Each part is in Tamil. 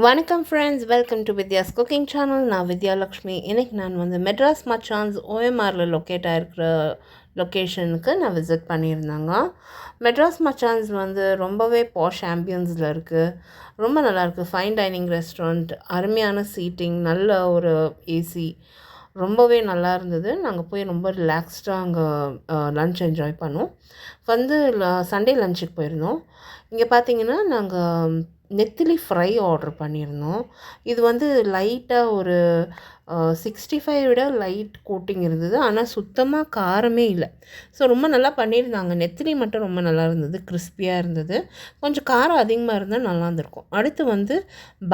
வணக்கம் friends, welcome to Vidya's cooking channel. நான் வித்யாலக்ஷ்மி. இன்றைக்கி நான் மெட்ராஸ் மச்சான்ஸ் ஓஎம்ஆரில் லொக்கேட் ஆகிருக்கிற லொக்கேஷனுக்கு நான் விசிட் பண்ணியிருந்தேங்க. மெட்ராஸ் மச்சான்ஸ் ரொம்பவே பாஷ் ஆம்பியன்ஸில் இருக்குது. ரொம்ப நல்லாயிருக்கு. ஃபைன் டைனிங் ரெஸ்டாரண்ட், அருமையான சீட்டிங், நல்ல ஒரு ஏசி, ரொம்பவே நல்லா இருந்தது. நாங்கள் போய் ரொம்ப ரிலாக்ஸ்டாக அங்கே லன்ச் என்ஜாய் பண்ணோம். சண்டே லஞ்சுக்கு போயிருந்தோம். இங்கே பார்த்தீங்கன்னா நாங்கள் நெத்திலி ஃப்ரை ஆர்டர் பண்ணியிருந்தோம். இது லைட்டாக ஒரு 65 விட லைட் கோட்டிங் இருந்தது. ஆனால் சுத்தமாக காரமே இல்லை. ஸோ ரொம்ப நல்லா பண்ணியிருந்தாங்க. நெத்திலி மட்டும் ரொம்ப நல்லா இருந்தது, கிறிஸ்பியாக இருந்தது. கொஞ்சம் காரம் அதிகமாக இருந்தால் நல்லா இருந்திருக்கும். அடுத்து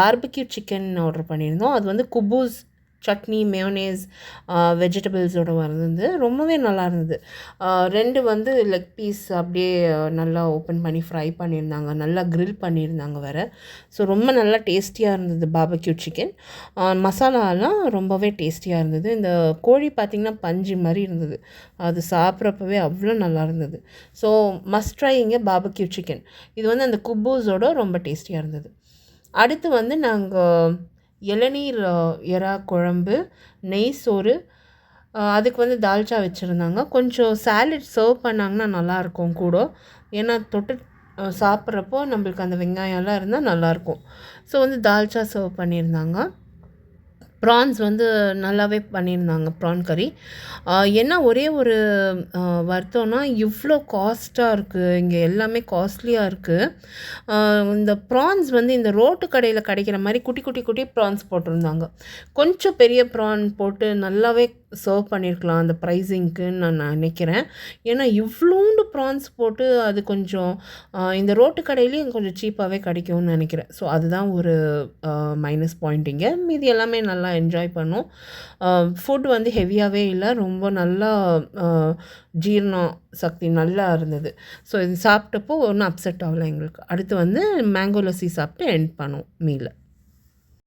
பார்பிக்யூ சிக்கன் ஆர்டர் பண்ணியிருந்தோம். அது குபூஸ் சட்னி, மேயோனேஸ், வெஜிடபிள்ஸோடு இருந்தது. ரொம்பவே நல்லா இருந்தது. 2 லெக் பீஸ் அப்படியே நல்லா ஓப்பன் பண்ணி ஃப்ரை பண்ணியிருந்தாங்க. நல்லா க்ரில் பண்ணியிருந்தாங்க வேறு. ஸோ ரொம்ப நல்லா டேஸ்டியாக இருந்தது பார்பிக்யூ சிக்கன். மசாலாலாம் ரொம்பவே டேஸ்டியாக இருந்தது. இந்த கோழி பார்த்திங்கன்னா பஞ்சு மாதிரி இருந்தது. அது சாப்பிட்றப்பவே அவ்வளோ நல்லா இருந்தது. ஸோ மஸ்ட் ட்ரை இங்கே பார்பிக்யூ சிக்கன். இது அந்த குபூஸோட ரொம்ப டேஸ்டியாக இருந்தது. அடுத்து நாங்கள் இளநீர் எறா குழம்பு, நெய் சோறு, அதுக்கு தால்ச்சா வச்சுருந்தாங்க. கொஞ்சம் சாலட் சர்வ் பண்ணாங்கன்னா நல்லாயிருக்கும் கூட. ஏன்னா தொட்டு சாப்பிட்றப்போ நம்மளுக்கு அந்த வெங்காயம்லாம் இருந்தால் நல்லாயிருக்கும். ஸோ தால்ச்சா சர்வ் பண்ணியிருந்தாங்க. ப்ரான்ஸ் நல்லாவே பண்ணியிருந்தாங்க, ப்ரான் கறி. என்ன ஒரே ஒரு வருத்தம்னா இவ்வளோ காஸ்ட்டாக இருக்குது. இங்கே எல்லாமே காஸ்ட்லியாக இருக்குது. இந்த ப்ரான்ஸ் இந்த ரோட்டு கடையில் கிடைக்கிற மாதிரி குட்டி குட்டி குட்டி ப்ரான்ஸ் போட்டிருந்தாங்க. கொஞ்சம் பெரிய ப்ரான் போட்டு நல்லாவே சர்வ் பண்ணியிருக்கலாம் அந்த ப்ரைஸிங்க்குன்னு நான் நினைக்கிறேன். ஏன்னா இவ்வளோண்டு ப்ரான்ஸ் போட்டு அது கொஞ்சம் இந்த ரோட்டு கடையிலேயும் கொஞ்சம் சீப்பாகவே கிடைக்கும்னு நினைக்கிறேன். ஸோ அதுதான் ஒரு மைனஸ் பாயிண்ட். இங்கே மீதி எல்லாமே நல்லா என்ஜாய் பண்ணோம். ஃபுட் ஹெவியாகவே இல்லை, ரொம்ப நல்லா ஜீரணம் சக்தி நல்லா இருந்தது. ஸோ இது சாப்பிட்டப்போ ஒன்றும் அப்செட் ஆகலை எங்களுக்கு. அடுத்து மேங்கோ லஸ்ஸி சாப்பிட்டு எண்ட் பண்ணோம் மீலை.